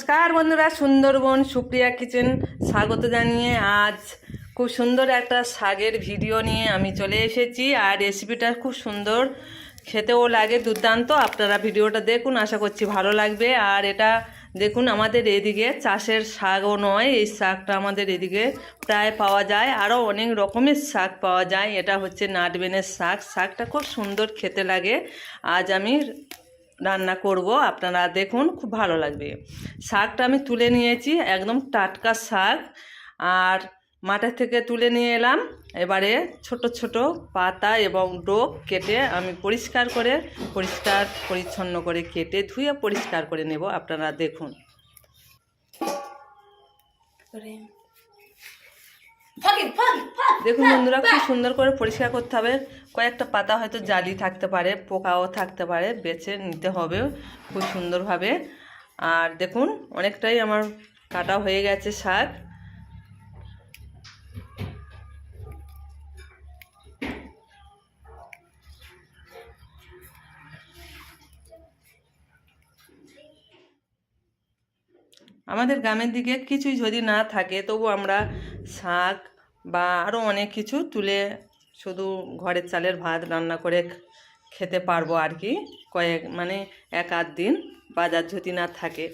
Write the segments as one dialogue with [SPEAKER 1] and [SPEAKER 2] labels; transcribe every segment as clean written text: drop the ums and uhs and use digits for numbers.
[SPEAKER 1] নমস্কার বন্ধুরা, সুন্দরবন সুপ্রিয়া কিচেন স্বাগত জানিয়ে আজ খুব সুন্দর একটা শাকের ভিডিও নিয়ে আমি চলে এসেছি। আর রেসিপিটা খুব সুন্দর, খেতেও লাগে দুর্দান্ত। আপনারা ভিডিওটা দেখুন, আশা করছি ভালো লাগবে। আর এটা দেখুন, আমাদের এদিকে চাষের শাকও নয়, এই শাকটা আমাদের এদিকে প্রায় পাওয়া যায়। আরও অনেক রকমের শাক পাওয়া যায়। এটা হচ্ছে নাটবেনের শাক। শাকটা খুব সুন্দর খেতে লাগে। আজ আমি রান্না করব, আপনারা দেখুন, খুব ভালো লাগবে। শাকটা আমি তুলে নিয়েছি, একদম টাটকা শাক। আর মাঠের থেকে তুলে নিয়ে এলাম। এবারে ছোট ছোট পাতা এবং ডোক কেটে আমি পরিষ্কার পরিচ্ছন্ন করে কেটে ধুয়ে পরিষ্কার করে নেব। আপনারা দেখুন। দেখুন বন্ধুরা, খুব সুন্দর করে পরিষ্কার করতে হবে। কয়েকটা পাতা হয়তো জালি থাকতে পারে, পোকাও থাকতে পারে, বেছে নিতে হবে খুব সুন্দরভাবে। আর দেখুন, অনেকটাই আমার কাটা হয়ে গেছে শাক। আমাদের গ্রামের দিকে কিছুই যদি না থাকে, তবু আমরা শাক বা আরও অনেক কিছু তুলে শুধু ঘরের চালের ভাত রান্না করে খেতে পারবো আর কি। মানে এক আধ দিন বাজার যদি না থাকে,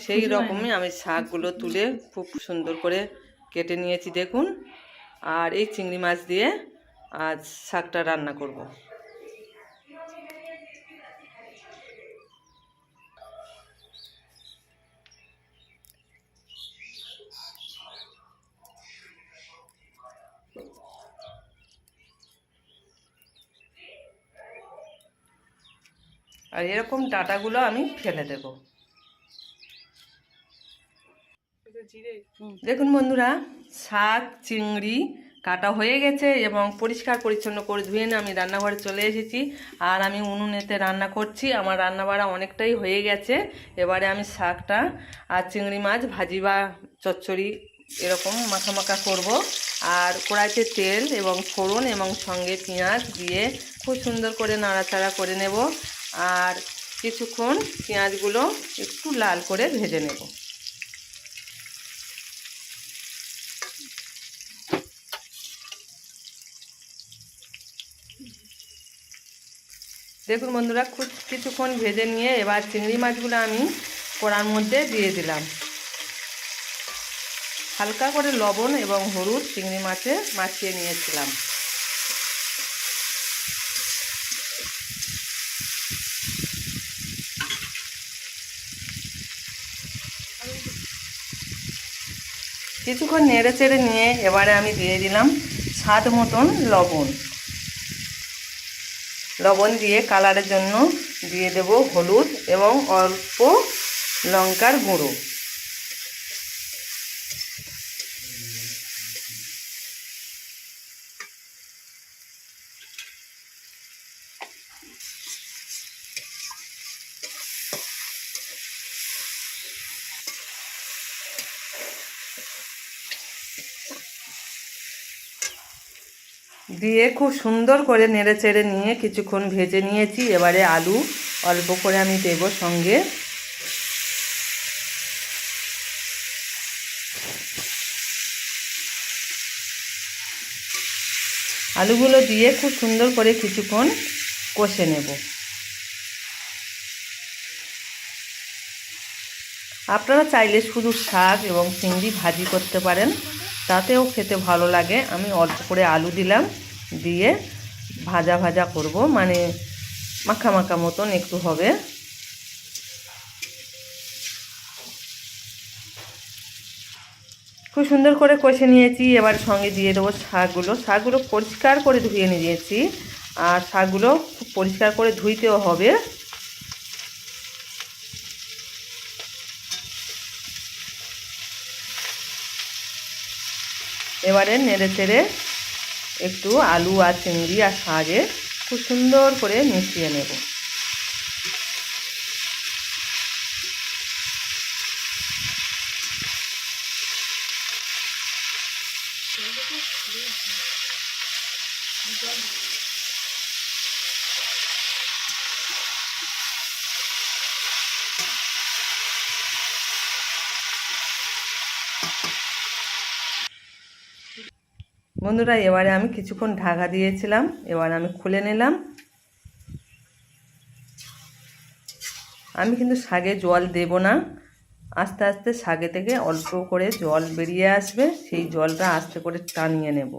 [SPEAKER 1] সেই রকমই আমি শাকগুলো তুলে খুব সুন্দর করে কেটে নিয়েছি দেখুন। আর এই চিংড়ি মাছ দিয়ে আজ শাকটা রান্না করব। আর এরকম ডাঁটাগুলো আমি ফেলে দেব। দেখুন বন্ধুরা, শাক চিংড়ি কাটা হয়ে গেছে এবং পরিষ্কার পরিচ্ছন্ন করে ধুয়ে আমি রান্নাঘরে চলে এসেছি। আর আমি উনুনেতে রান্না করছি। আমার রান্না বাড়া অনেকটাই হয়ে গেছে। এবারে আমি শাকটা আর চিংড়ি মাছ ভাজি বা চচ্চড়ি এরকম মাখা মাখা করব। আর কড়াইতে তেল এবং ফোড়ন এবং সঙ্গে পেঁয়াজ দিয়ে খুব সুন্দর করে নাড়াচাড়া করে নেব। আর কিছুক্ষণ পেঁয়াজগুলো একটু লাল করে ভেজে নেব। দেখুন বন্ধুরা, খুব কিছুক্ষণ ভেজে নিয়ে এবার চিংড়ি মাছগুলো আমি কড়ার মধ্যে দিয়ে দিলাম। হালকা করে লবণ এবং হলুদ চিংড়ি মাছে মাখিয়ে নিয়েছিলাম। কিছুক্ষণ নেড়ে চেড়ে নিয়ে এবারে আমি দিয়ে দিলাম স্বাদ মতন লবণ। লবণ দিয়ে কালারের জন্য দিয়ে দেব হলুদ এবং অল্প লঙ্কার গুঁড়ো। দিয়ে খুব সুন্দর করে নেড়ে চেড়ে নিয়ে কিছুক্ষণ ভেজে নিয়েছি। এবারে আলু অল্প করে আমি দেব সঙ্গে। আলুগুলো দিয়ে খুব সুন্দর করে কিছুক্ষণ কষে নেব। আপনারা চাইলে শুধু শাক এবং চিংড়ি ভাজি করতে পারেন, তাতেও খেতে ভালো লাগে। আমি অল্প করে আলু দিলাম, দিয়ে ভাজা ভাজা করব, মানে মাখা মাখা মতন একটু হবে। খুব সুন্দর করে কষে নিয়েছি। এবার সঙ্গে দিয়ে দেবো শাকগুলো পরিষ্কার করে ধুয়ে নিয়েছি। আর শাকগুলো খুব পরিষ্কার করে ধুইতেও হবে। এবারে নেড়ে চেড়ে একটু আলু আর চিংড়ি আর শাকে খুব সুন্দর করে মিশিয়ে নেব। বন্ধুরা এবারে আমি কিছুক্ষণ ঢাকা দিয়েছিলাম, এবার আমি খুলে নিলাম। আমি কিন্তু শাকে জল দেব না, আস্তে আস্তে শাকে থেকে অল্প করে জল বেরিয়ে আসবে, সেই জলটা আস্তে করে টানিয়ে নেব।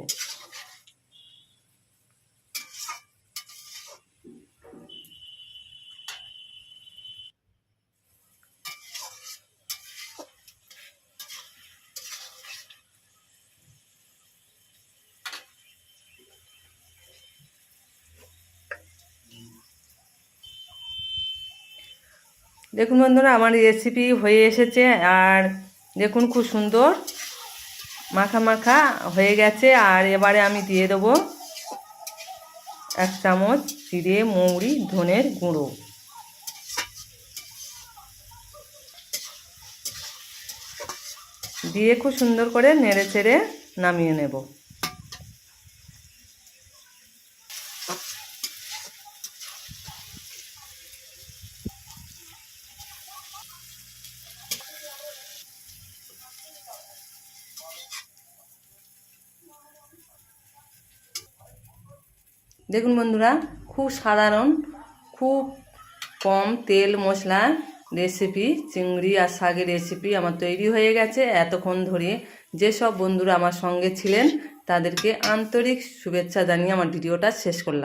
[SPEAKER 1] দেখুন বন্ধুরা আমার রেসিপি হয়ে এসেছে, আর দেখুন খুব সুন্দর মাখা মাখা হয়ে গেছে। আর এবারে আমি দিয়ে দেবো 1 চামচ জিরে মৌরি ধনের গুঁড়ো। দিয়ে খুব সুন্দর করে নেড়ে চেড়ে নামিয়ে নেব। দেখুন বন্ধুরা খুব সাধারণ, খুব কম তেল মশলা রেসিপি, চিংড়ি আর শাকের রেসিপি আমার তৈরি হয়ে গেছে। এতক্ষণ ধরে যেসব বন্ধুরা আমার সঙ্গে ছিলেন তাদেরকে আন্তরিক শুভেচ্ছা জানিয়ে আমার ভিডিওটা শেষ করলাম।